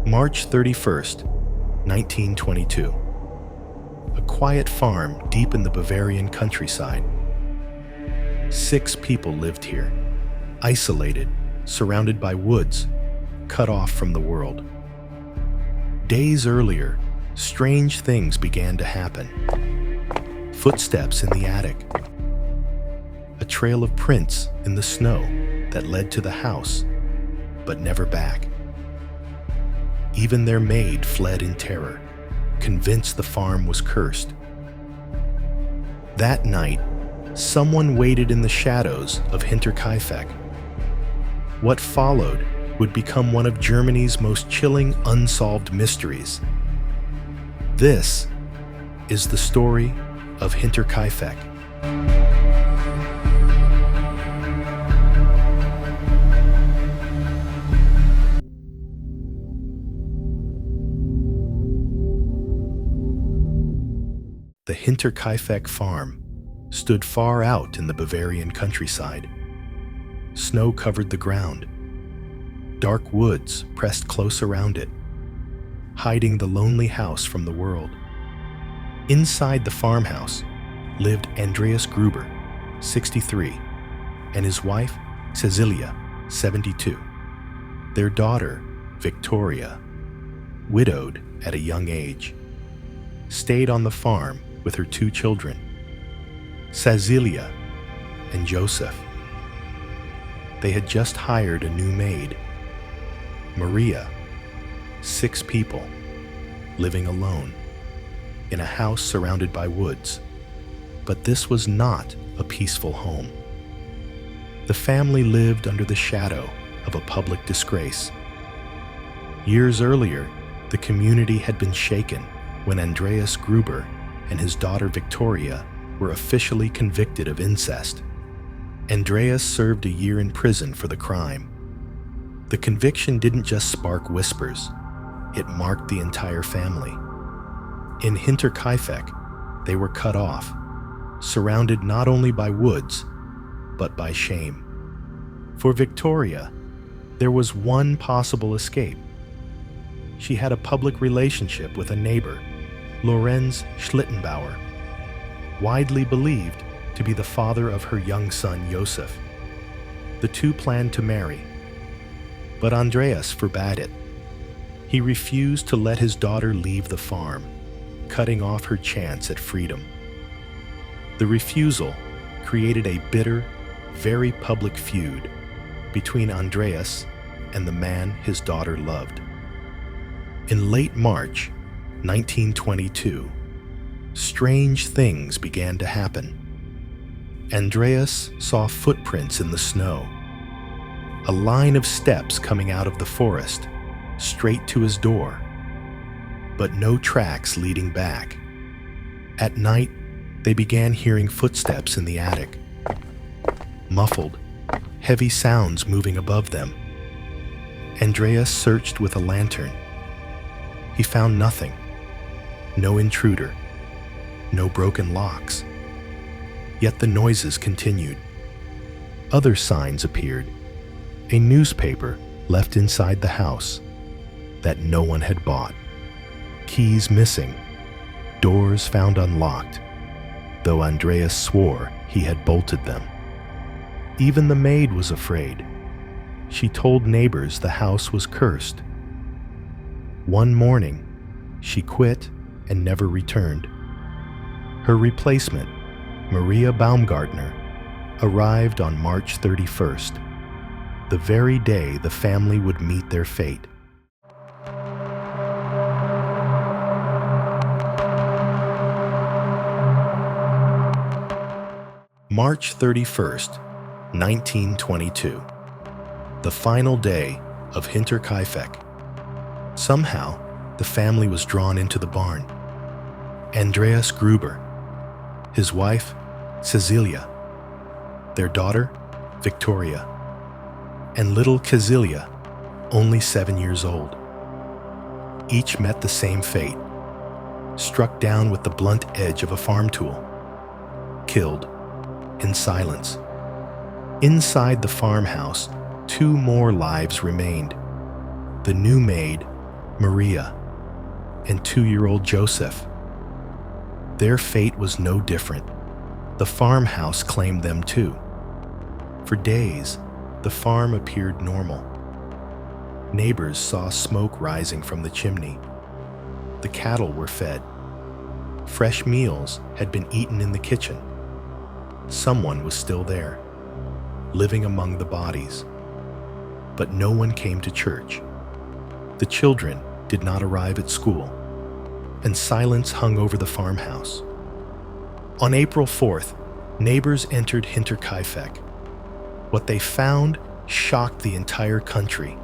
March 31st, 1922. A quiet farm deep in the Bavarian countryside. 6 people lived here, isolated, surrounded by woods, cut off from the world. Days earlier, strange things began to happen. Footsteps in the attic. A trail of prints in the snow that led to the house, but never back. Even their maid fled in terror, convinced the farm was cursed. That night, someone waited in the shadows of Hinterkaifeck. What followed would become one of Germany's most chilling unsolved mysteries. This is the story of Hinterkaifeck. The Hinterkaifeck farm stood far out in the Bavarian countryside. Snow covered the ground. Dark woods pressed close around it, hiding the lonely house from the world. Inside the farmhouse lived Andreas Gruber, 63, and his wife, Cecilia, 72. Their daughter, Victoria, widowed at a young age, stayed on the farm with her 2 children, Cecilia and Joseph. They had just hired a new maid, Maria. 6 people living alone in a house surrounded by woods. But this was not a peaceful home. The family lived under the shadow of a public disgrace. Years earlier, the community had been shaken when Andreas Gruber and his daughter Victoria were officially convicted of incest. Andreas served a year in prison for the crime. The conviction didn't just spark whispers, it marked the entire family. In Hinterkaifeck, they were cut off, surrounded not only by woods, but by shame. For Victoria, there was one possible escape. She had a public relationship with a neighbor, Lorenz Schlittenbauer, widely believed to be the father of her young son Joseph. The 2 planned to marry, but Andreas forbade it. He refused to let his daughter leave the farm, cutting off her chance at freedom. The refusal created a bitter, very public feud between Andreas and the man his daughter loved. In late March 1922, strange things began to happen. Andreas saw footprints in the snow, a line of steps coming out of the forest, straight to his door, but no tracks leading back. At night, they began hearing footsteps in the attic. Muffled, heavy sounds moving above them. Andreas searched with a lantern. He found nothing. No intruder. No broken locks. Yet the noises continued. Other signs appeared. A newspaper left inside the house that no one had bought. Keys missing. Doors found unlocked, though Andreas swore he had bolted them. Even the maid was afraid. She told neighbors the house was cursed. One morning, she quit and never returned. Her replacement, Maria Baumgartner, arrived on March 31st, the very day the family would meet their fate. March 31st, 1922, the final day of Hinterkaifeck. Somehow, the family was drawn into the barn. Andreas Gruber, his wife, Cecilia, their daughter, Victoria, and little Cecilia, only 7 years old. Each met the same fate, struck down with the blunt edge of a farm tool, killed in silence. Inside the farmhouse, 2 more lives remained. The new maid, Maria, and 2-year-old Joseph. Their fate was no different. The farmhouse claimed them too. For days, the farm appeared normal. Neighbors saw smoke rising from the chimney. The cattle were fed. Fresh meals had been eaten in the kitchen. Someone was still there, living among the bodies. But no one came to church. The children did not arrive at school, and silence hung over the farmhouse. On April 4th, neighbors entered Hinterkaifeck. What they found shocked the entire country.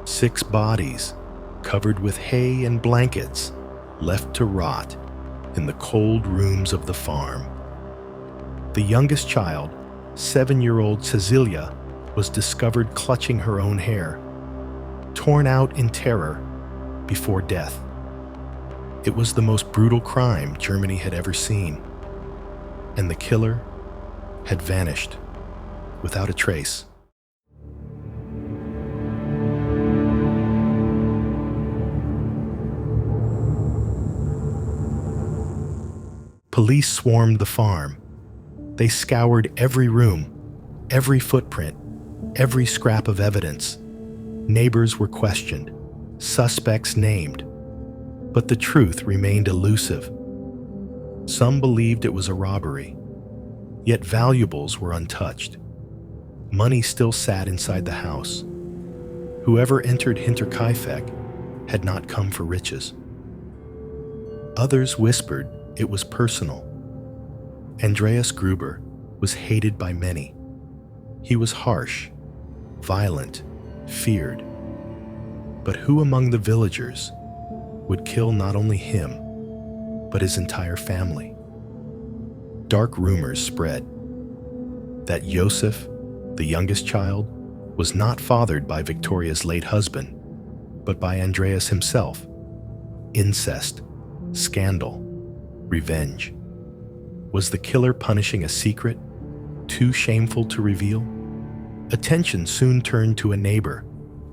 6 bodies, covered with hay and blankets, left to rot in the cold rooms of the farm. The youngest child, 7-year-old Cecilia, was discovered clutching her own hair, torn out in terror before death. It was the most brutal crime Germany had ever seen, and the killer had vanished without a trace. Police swarmed the farm. They scoured every room, every footprint, every scrap of evidence. Neighbors were questioned, suspects named, but the truth remained elusive. Some believed it was a robbery, yet valuables were untouched. Money still sat inside the house. Whoever entered Hinterkaifeck had not come for riches. Others whispered it was personal. Andreas Gruber was hated by many. He was harsh, violent, feared. But who among the villagers would kill not only him, but his entire family? Dark rumors spread that Joseph, the youngest child, was not fathered by Victoria's late husband, but by Andreas himself. Incest, scandal, revenge. Was the killer punishing a secret too shameful to reveal? Attention soon turned to a neighbor,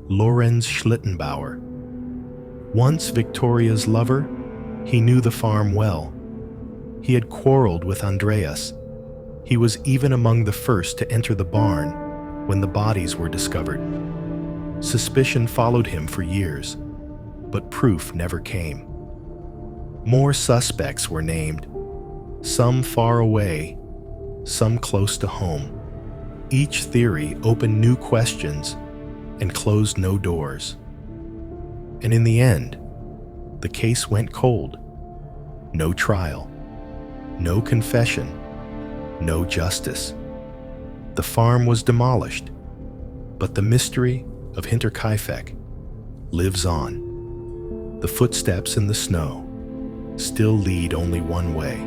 Lorenz Schlittenbauer. Once Victoria's lover, he knew the farm well. He had quarreled with Andreas. He was even among the first to enter the barn when the bodies were discovered. Suspicion followed him for years, but proof never came. More suspects were named, some far away, some close to home. Each theory opened new questions and closed no doors. And in the end, the case went cold. No trial, no confession, no justice. The farm was demolished, but the mystery of Hinterkaifeck lives on. The footsteps in the snow still lead only one way.